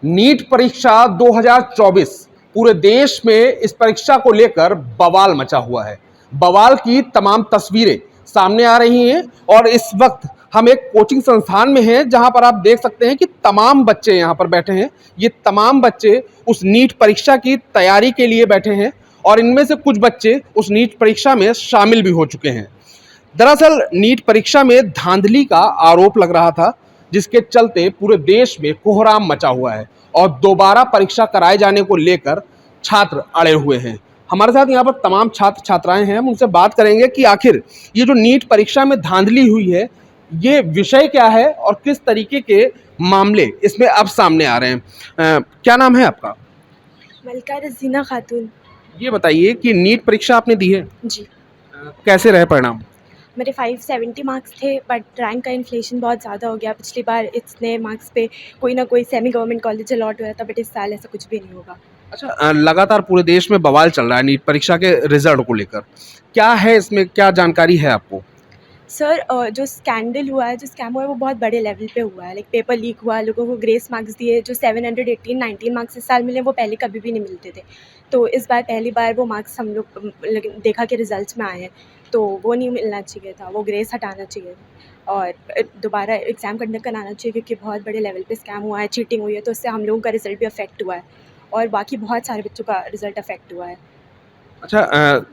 NEET परीक्षा 2024 पूरे देश में इस परीक्षा को लेकर बवाल मचा हुआ है। बवाल की तमाम तस्वीरें सामने आ रही हैं और इस वक्त हम एक कोचिंग संस्थान में हैं जहां पर आप देख सकते हैं कि तमाम बच्चे यहां पर बैठे हैं। ये तमाम बच्चे उस नीट परीक्षा की तैयारी के लिए बैठे हैं और इनमें से कुछ बच्चे उस नीट परीक्षा में शामिल भी हो चुके हैं। दरअसल नीट परीक्षा में धांधली का आरोप लग रहा था, जिसके चलते पूरे देश में कोहराम मचा हुआ है और दोबारा परीक्षा कराए जाने को लेकर छात्र अड़े हुए हैं। हमारे साथ यहाँ पर तमाम छात्र छात्राएं हैं, हम उनसे बात करेंगे कि आखिर ये जो नीट परीक्षा में धांधली हुई है, ये विषय क्या है और किस तरीके के मामले इसमें अब सामने आ रहे हैं। क्या नाम है आपका? मलका रज़ीना खातून। ये बताइए कि नीट परीक्षा आपने दी है, जी, कैसे रहे परिणाम? मेरे 570 मार्क्स थे, बट रैंक का इन्फ्लेशन बहुत ज़्यादा हो गया। पिछली बार इतने मार्क्स पे कोई ना कोई सेमी गवर्नमेंट कॉलेज अलॉट हुआ था, बट इस साल ऐसा कुछ भी नहीं होगा। अच्छा, लगातार पूरे देश में बवाल चल रहा है नीट परीक्षा के रिजल्ट को लेकर, क्या है इसमें, क्या जानकारी है आपको? सर, जो स्कैंडल हुआ है, जो स्कैम हुआ है, वो बहुत बड़े लेवल पे हुआ है। लाइक पेपर लीक हुआ, लोगों को ग्रेस मार्क्स दिए, जो 718 19 मार्क्स इस साल मिले, वो पहले कभी भी नहीं मिलते थे। तो इस बार पहली बार वो मार्क्स हम लोग देखा कि रिजल्ट्स में आए हैं, तो वो नहीं मिलना चाहिए था, वो ग्रेस हटाना चाहिए और दोबारा एग्ज़ाम कंडक्ट कराना चाहिए, क्योंकि बहुत बड़े लेवल पे स्कैम हुआ है, चीटिंग हुई है, तो उससे हम लोगों का रिज़ल्ट भी अफेक्ट हुआ है और बाकी बहुत सारे बच्चों का रिज़ल्ट अफेक्ट हुआ है। अच्छा,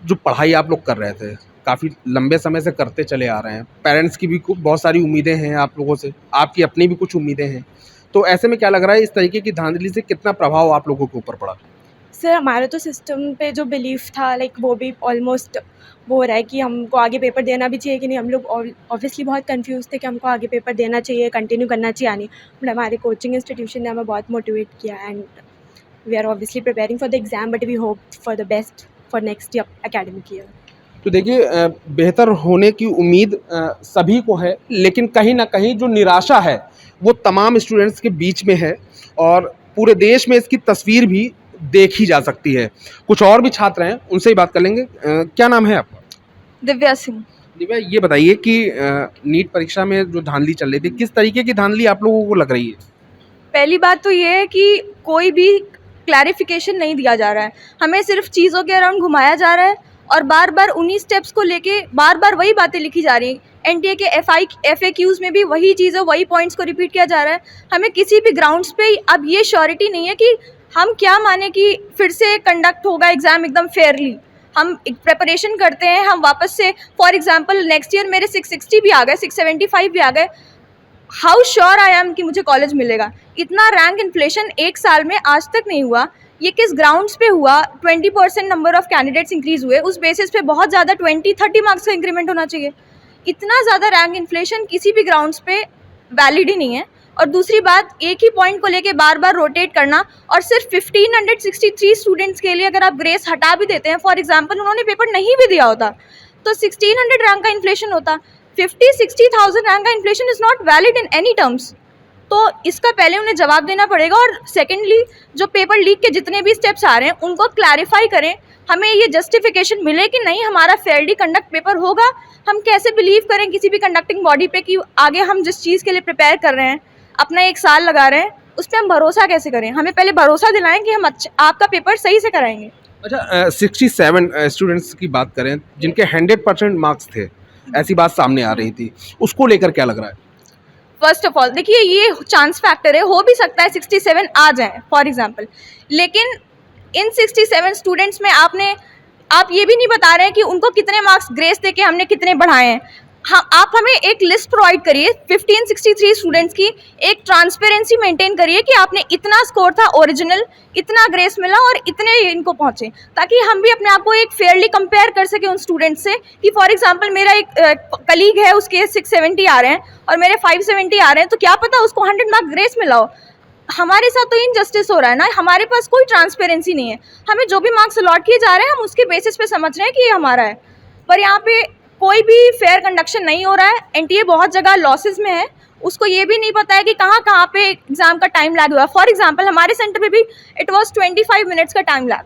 जो पढ़ाई आप लोग कर रहे थे, काफ़ी लंबे समय से करते चले आ रहे हैं, पेरेंट्स की भी बहुत सारी उम्मीदें हैं आप लोगों से, आपकी अपनी भी कुछ उम्मीदें हैं, तो ऐसे में क्या लग रहा है, इस तरीके की धांधली से कितना प्रभाव आप लोगों के ऊपर पड़ा? सर, हमारा तो सिस्टम पे जो बिलीफ था, लाइक वो भी ऑलमोस्ट वो हो रहा है कि हमको आगे पेपर देना भी चाहिए कि नहीं। हम लोग ऑब्वियसली बहुत कंफ्यूज थे कि हमको आगे पेपर देना चाहिए, कंटिन्यू करना चाहिए या नहीं। बट हमारे कोचिंग इंस्टीट्यूशन ने हमें बहुत मोटिवेट किया and we are obviously preparing for the exam, but we hope for the best for next academic year. तो देखिए, बेहतर होने की उम्मीद सभी को है, लेकिन कहीं ना कहीं जो निराशा है वो तमाम स्टूडेंट्स के बीच में है और पूरे देश में इसकी तस्वीर भी देखी जा सकती है। कुछ और भी छात्र हैं, उनसे ही बात कर लेंगे। क्या नाम है आपका? दिव्या सिंह। दिव्या, ये बताइए कि नीट परीक्षा में जो धांधली चल रही थी, किस तरीके की धांधली आप लोगों को लग रही है? पहली बात तो ये है कि कोई भी क्लैरिफिकेशन नहीं दिया जा रहा है, हमें सिर्फ चीज़ों के अराउंड घुमाया जा रहा है और बार बार उन्हीं स्टेप्स को लेके बार बार वही बातें लिखी जा रही हैं। एनटीए के FAQs में भी वही चीज़ें, वही पॉइंट्स को रिपीट किया जा रहा है। हमें किसी भी ग्राउंड्स पे अब ये श्योरिटी नहीं है कि हम क्या माने कि फिर से कंडक्ट होगा एग्ज़ाम एकदम फेयरली। हम प्रिपरेशन करते हैं, हम वापस से फॉर एग्जांपल नेक्स्ट ईयर मेरे 660 भी आ गए, 675 भी आ गए, हाउ श्योर आई एम कि मुझे कॉलेज मिलेगा। इतना रैंक इन्फ्लेशन एक साल में आज तक नहीं हुआ। ये किस ग्राउंड्स पे हुआ? 20% नंबर ऑफ कैंडिडेट्स इंक्रीज हुए, उस बेसिस पे बहुत ज़्यादा 20-30 मार्क्स का इंक्रीमेंट होना चाहिए। इतना ज़्यादा रैंक इन्फ्लेशन किसी भी ग्राउंड्स पे वैलिड ही नहीं है। और दूसरी बात, एक ही पॉइंट को लेके बार बार रोटेट करना और सिर्फ 1563 स्टूडेंट्स के लिए अगर आप ग्रेस हटा भी देते हैं, फॉर एग्जाम्पल उन्होंने पेपर नहीं भी दिया होता, तो 1600 रैंक का इन्फ्लेशन होता। 50-60,000 रैंक का inflation is not valid in any terms. तो इसका पहले उन्हें जवाब देना पड़ेगा और सेकेंडली जो पेपर लीक के जितने भी स्टेप्स आ रहे हैं उनको क्लैरिफाई करें, हमें ये जस्टिफिकेशन मिले कि नहीं हमारा फेयरली कंडक्ट पेपर होगा। हम कैसे बिलीव करें किसी भी कंडक्टिंग बॉडी पे कि आगे हम जिस चीज़ के लिए प्रिपेयर कर रहे हैं, अपना एक साल लगा रहे हैं, उस पर हम भरोसा कैसे करें? हमें पहले भरोसा दिलाएं कि हम आपका पेपर सही से कराएंगे। अच्छा, 67 स्टूडेंट्स की बात करें जिनके 100% मार्क्स थे, ऐसी बात सामने आ रही थी, उसको लेकर क्या लग रहा है? फर्स्ट ऑफ ऑल देखिए, ये चांस फैक्टर है, हो भी सकता है 67 आ जाए फॉर एग्जांपल, लेकिन इन 67 स्टूडेंट्स में आप ये भी नहीं बता रहे हैं कि उनको कितने मार्क्स ग्रेस देके हमने कितने बढ़ाए हैं। हाँ, आप हमें एक लिस्ट प्रोवाइड करिए 1563 स्टूडेंट्स की, एक ट्रांसपेरेंसी मेंटेन करिए कि आपने इतना स्कोर था ओरिजिनल, इतना ग्रेस मिला और इतने इनको पहुंचे, ताकि हम भी अपने आप को एक फेयरली कंपेयर कर सके उन स्टूडेंट्स से कि फॉर एग्जांपल मेरा एक कलीग है, उसके 670 आ रहे हैं और मेरे 570 आ रहे हैं, तो क्या पता उसको 100 मार्क्स ग्रेस मिला हो। हमारे साथ तो इनजस्टिस हो रहा है ना, हमारे पास कोई ट्रांसपेरेंसी नहीं है। हमें जो भी मार्क्स अलॉट किए जा रहे हैं हम उसके बेसिस पे समझ रहे हैं कि ये हमारा है, पर यहाँ पे कोई भी फेयर कंडक्शन नहीं हो रहा है। एनटीए बहुत जगह लॉसेस में है, उसको ये भी नहीं पता है कि कहाँ कहाँ पे एग्जाम का टाइम लैग हुआ। फॉर एग्जांपल हमारे सेंटर पे भी इट वाज 25 मिनट्स का टाइम लैग,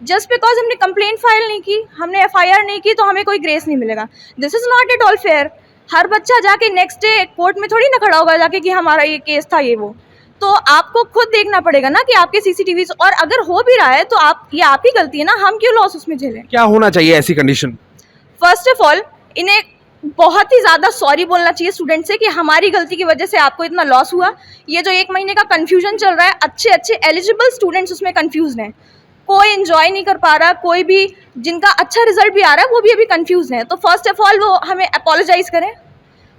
जस्ट बिकॉज हमने कंप्लेंट फाइल नहीं की, हमने FIR नहीं की, तो हमें कोई ग्रेस नहीं मिलेगा। This is not at all fair. हर बच्चा जाके नेक्स्ट डे कोर्ट में थोड़ी ना खड़ा होगा जाके कि हमारा ये केस था ये वो। तो आपको खुद देखना पड़ेगा ना कि आपके सीसीटीवी, और अगर हो भी रहा है तो ये आप ही गलती है ना, हम क्यों लॉस उसमें झेलें। क्या होना चाहिए ऐसी कंडीशन? फर्स्ट ऑफ ऑल इन्हें बहुत ही ज़्यादा सॉरी बोलना चाहिए स्टूडेंट से कि हमारी गलती की वजह से आपको इतना लॉस हुआ। ये जो 1 महीने का कन्फ्यूजन चल रहा है, अच्छे अच्छे एलिजिबल स्टूडेंट्स उसमें कन्फ्यूज हैं, कोई एंजॉय नहीं कर पा रहा, कोई भी जिनका अच्छा रिजल्ट भी आ रहा है वो भी अभी कन्फ्यूज हैं। तो फर्स्ट ऑफ ऑल वो हमें अपोलोजाइज करें।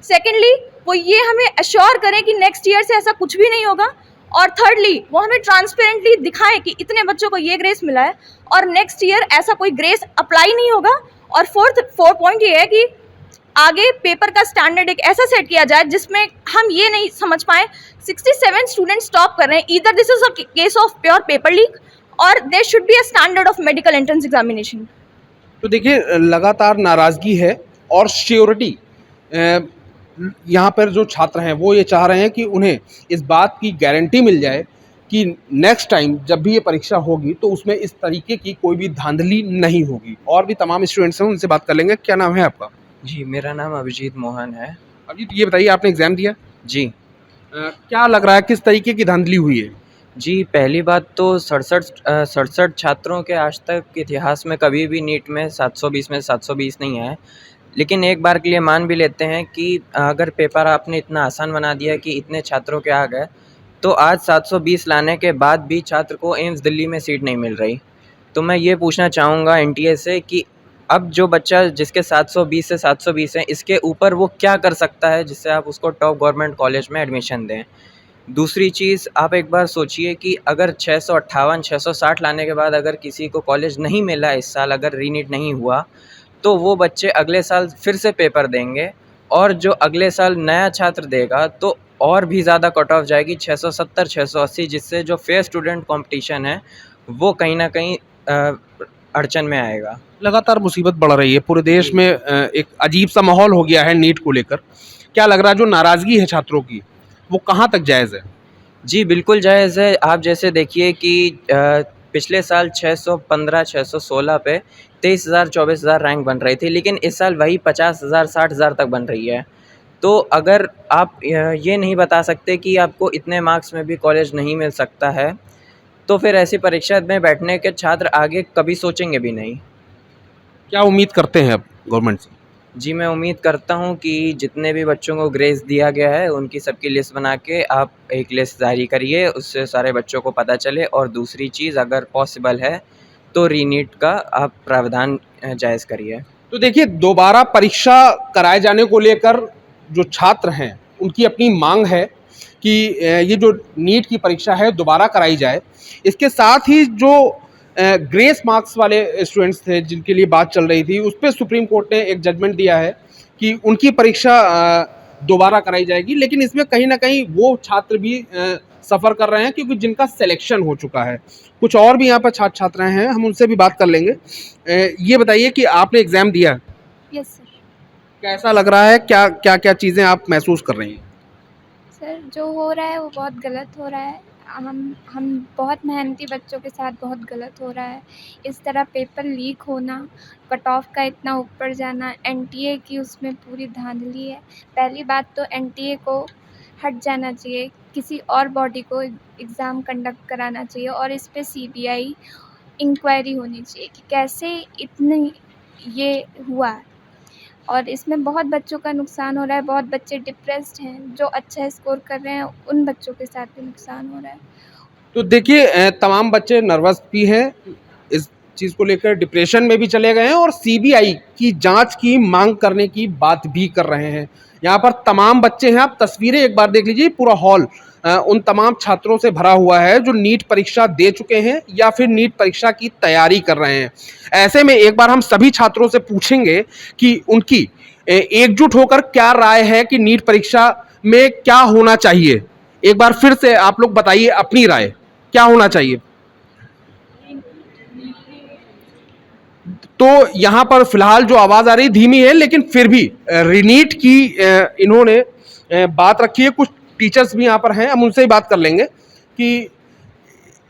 सेकेंडली वो ये हमें अश्योर करें कि नेक्स्ट ईयर से ऐसा कुछ भी नहीं होगा। और थर्डली वो हमें ट्रांसपेरेंटली दिखाएं कि इतने बच्चों को ये ग्रेस मिला है और नेक्स्ट ईयर ऐसा कोई ग्रेस अप्लाई नहीं होगा। और फोर्थ पॉइंट ये है कि आगे पेपर का स्टैंडर्ड एक ऐसा सेट किया जाए जिसमें हम ये नहीं समझ पाए 67 स्टूडेंट्स टॉप कर रहे हैं, either this is a case of pure paper leak और there should be a standard of medical entrance examination. तो देखिए लगातार नाराज़गी है और श्योरिटी यहाँ पर जो छात्र हैं वो ये चाह रहे हैं कि उन्हें इस बात की गारंटी मिल जाए कि नेक्स्ट टाइम जब भी ये परीक्षा होगी तो उसमें इस तरीके की कोई भी धांधली नहीं होगी। और भी तमाम स्टूडेंट्स हैं, उनसे बात कर लेंगे। क्या नाम है आपका? जी, मेरा नाम अभिजीत मोहन है। अभी ये बताइए, आपने एग्ज़ाम दिया? जी। क्या लग रहा है किस तरीके की धांधली हुई है? जी, पहली बात तो 67 छात्रों के आज तक इतिहास में कभी भी नीट में 720 में 720 नहीं आए। लेकिन एक बार के लिए मान भी लेते हैं कि अगर पेपर आपने इतना आसान बना दिया कि इतने छात्रों के आ गए, तो आज 720 लाने के बाद भी छात्र को एम्स दिल्ली में सीट नहीं मिल रही। तो मैं ये पूछना चाहूँगा एनटीए से कि अब जो बच्चा जिसके 720 से 720 हैं, इसके ऊपर वो क्या कर सकता है जिससे आप उसको टॉप गवर्नमेंट कॉलेज में एडमिशन दें। दूसरी चीज़, आप एक बार सोचिए कि अगर 658 660 लाने के बाद अगर किसी को कॉलेज नहीं मिला इस साल, अगर रीनीट नहीं हुआ, तो वो बच्चे अगले साल फिर से पेपर देंगे और जो अगले साल नया छात्र देगा तो और भी ज़्यादा कट ऑफ जाएगी 670 680, जिससे जो फेयर स्टूडेंट कंपटीशन है वो कहीं ना कहीं अड़चन में आएगा। लगातार मुसीबत बढ़ रही है पूरे देश में, एक अजीब सा माहौल हो गया है नीट को लेकर। क्या लग रहा है जो नाराज़गी है छात्रों की वो कहाँ तक जायज़ है? जी बिल्कुल जायज़ है। आप जैसे देखिए कि पिछले साल 615 616 पे 23,000 24,000 रैंक बन रही थी, लेकिन इस साल वही 50,000 60,000 तक बन रही है। तो अगर आप ये नहीं बता सकते कि आपको इतने मार्क्स में भी कॉलेज नहीं मिल सकता है, तो फिर ऐसी परीक्षा में बैठने के छात्र आगे कभी सोचेंगे भी नहीं। क्या उम्मीद करते हैं अब गवर्नमेंट से? जी, मैं उम्मीद करता हूँ कि जितने भी बच्चों को ग्रेस दिया गया है उनकी सबकी लिस्ट बना के आप एक लिस्ट जारी करिए, उससे सारे बच्चों को पता चले। और दूसरी चीज़, अगर पॉसिबल है तो रीनीट का आप प्रावधान जायज़ करिए। तो देखिए, दोबारा परीक्षा कराए जाने को लेकर जो छात्र हैं उनकी अपनी मांग है कि ये जो नीट की परीक्षा है दोबारा कराई जाए। इसके साथ ही जो ग्रेस मार्क्स वाले स्टूडेंट्स थे जिनके लिए बात चल रही थी, उस पर सुप्रीम कोर्ट ने एक जजमेंट दिया है कि उनकी परीक्षा दोबारा कराई जाएगी। लेकिन इसमें कहीं ना कहीं वो छात्र भी सफ़र कर रहे हैं क्योंकि जिनका सिलेक्शन हो चुका है। कुछ और भी यहाँ पर छात्र छात्राएं हैं, हम उनसे भी बात कर लेंगे। ये बताइए कि आपने एग्ज़ाम दिया, यस सर। कैसा लग रहा है? क्या क्या क्या चीज़ें आप महसूस कर रही हैं? सर जो हो रहा है वो बहुत गलत हो रहा है। हम बहुत मेहनती बच्चों के साथ बहुत गलत हो रहा है। इस तरह पेपर लीक होना, कट ऑफ का इतना ऊपर जाना, एनटीए की उसमें पूरी धांधली है। पहली बात तो एनटीए को हट जाना चाहिए, किसी और बॉडी को एग्ज़ाम कंडक्ट कराना चाहिए और इस पे सीबीआई इंक्वायरी होनी चाहिए कि कैसे इतनी ये हुआ है। और इसमें बहुत बच्चों का नुकसान हो रहा है, बहुत बच्चे डिप्रेस्ड हैं, जो अच्छा स्कोर कर रहे हैं उन बच्चों के साथ भी नुकसान हो रहा है। तो देखिए, तमाम बच्चे नर्वस भी हैं, इस चीज़ को लेकर डिप्रेशन में भी चले गए हैं और सीबीआई की जांच की मांग करने की बात भी कर रहे हैं। यहाँ पर तमाम बच्चे हैं, आप तस्वीरें एक बार देख लीजिए। पूरा हॉल उन तमाम छात्रों से भरा हुआ है जो नीट परीक्षा दे चुके हैं या फिर नीट परीक्षा की तैयारी कर रहे हैं। ऐसे में एक बार हम सभी छात्रों से पूछेंगे कि उनकी एकजुट होकर क्या राय है कि नीट परीक्षा में क्या होना चाहिए। एक बार फिर से आप लोग बताइए अपनी राय, क्या होना चाहिए? तो यहाँ पर फिलहाल जो आवाज़ आ रही धीमी है, लेकिन फिर भी रीनीट की इन्होंने बात रखी है। कुछ टीचर्स भी यहाँ पर हैं, हम उनसे ही बात कर लेंगे कि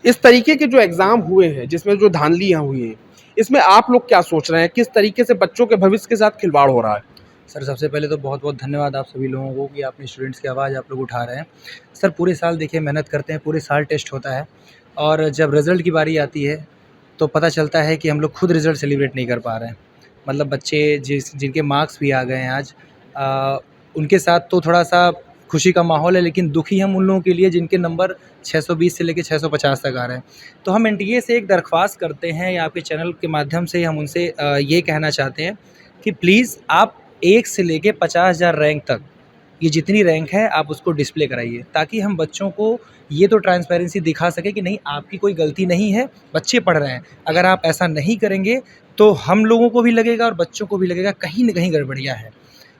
इस तरीके के जो एग्ज़ाम हुए हैं जिसमें जो धांधलियाँ हुई हैं, इसमें आप लोग क्या सोच रहे हैं? किस तरीके से बच्चों के भविष्य के साथ खिलवाड़ हो रहा है? सर सबसे पहले तो बहुत बहुत धन्यवाद आप सभी लोगों को कि आपने स्टूडेंट्स की आवाज़ आप लोग उठा रहे हैं। सर पूरे साल देखिए मेहनत करते हैं, पूरे साल टेस्ट होता है और जब रिज़ल्ट की बारी आती है तो पता चलता है कि हम लोग खुद रिज़ल्ट सेलिब्रेट नहीं कर पा रहे हैं। मतलब बच्चे जिनके मार्क्स भी आ गए हैं आज, उनके साथ तो थोड़ा सा खुशी का माहौल है, लेकिन दुखी हम उन लोगों के लिए जिनके नंबर 620 से लेकर 650 तक आ रहे हैं। तो हम एनटीए से एक दरख्वास्त करते हैं या आपके चैनल के माध्यम से हम उनसे ये कहना चाहते हैं कि प्लीज़ आप 1 से लेके 50,000 रैंक तक, ये जितनी रैंक है आप उसको डिस्प्ले कराइए, ताकि हम बच्चों को ये तो ट्रांसपेरेंसी दिखा सके कि नहीं आपकी कोई गलती नहीं है, बच्चे पढ़ रहे हैं। अगर आप ऐसा नहीं करेंगे तो हम लोगों को भी लगेगा और बच्चों को भी लगेगा कहीं न कहीं गड़बड़ियाँ है।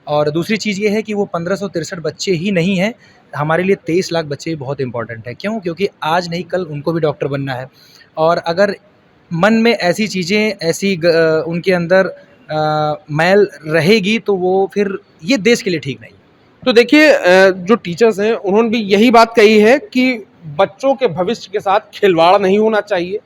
और दूसरी चीज़ ये है कि वो 1563 बच्चे ही नहीं हैं, हमारे लिए 23 लाख बच्चे भी बहुत इंपॉर्टेंट है। क्यों? क्योंकि आज नहीं कल उनको भी डॉक्टर बनना है और अगर मन में ऐसी चीज़ें उनके अंदर मैल रहेगी तो वो फिर ये देश के लिए ठीक नहीं। तो देखिए जो टीचर्स हैं उन्होंने भी यही बात कही है कि बच्चों के भविष्य के साथ खिलवाड़ नहीं होना चाहिए,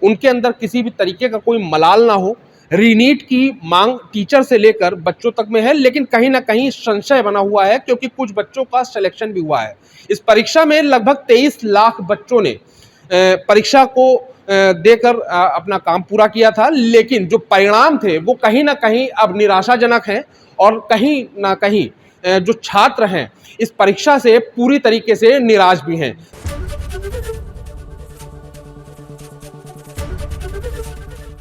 उनके अंदर किसी भी तरीके का कोई मलाल ना हो। रीनीट की मांग टीचर से लेकर बच्चों तक में है, लेकिन कहीं ना कहीं संशय बना हुआ है क्योंकि कुछ बच्चों का सिलेक्शन भी हुआ है। इस परीक्षा में लगभग 23 लाख बच्चों ने परीक्षा को देकर अपना काम पूरा किया था, लेकिन जो परिणाम थे वो कहीं ना कहीं अब निराशाजनक हैं और कहीं ना कहीं जो छात्र हैं इस परीक्षा से पूरी तरीके से निराश भी हैं।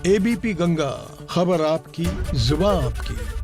एबीपी गंगा, खबर आपकी, जुबान आपकी।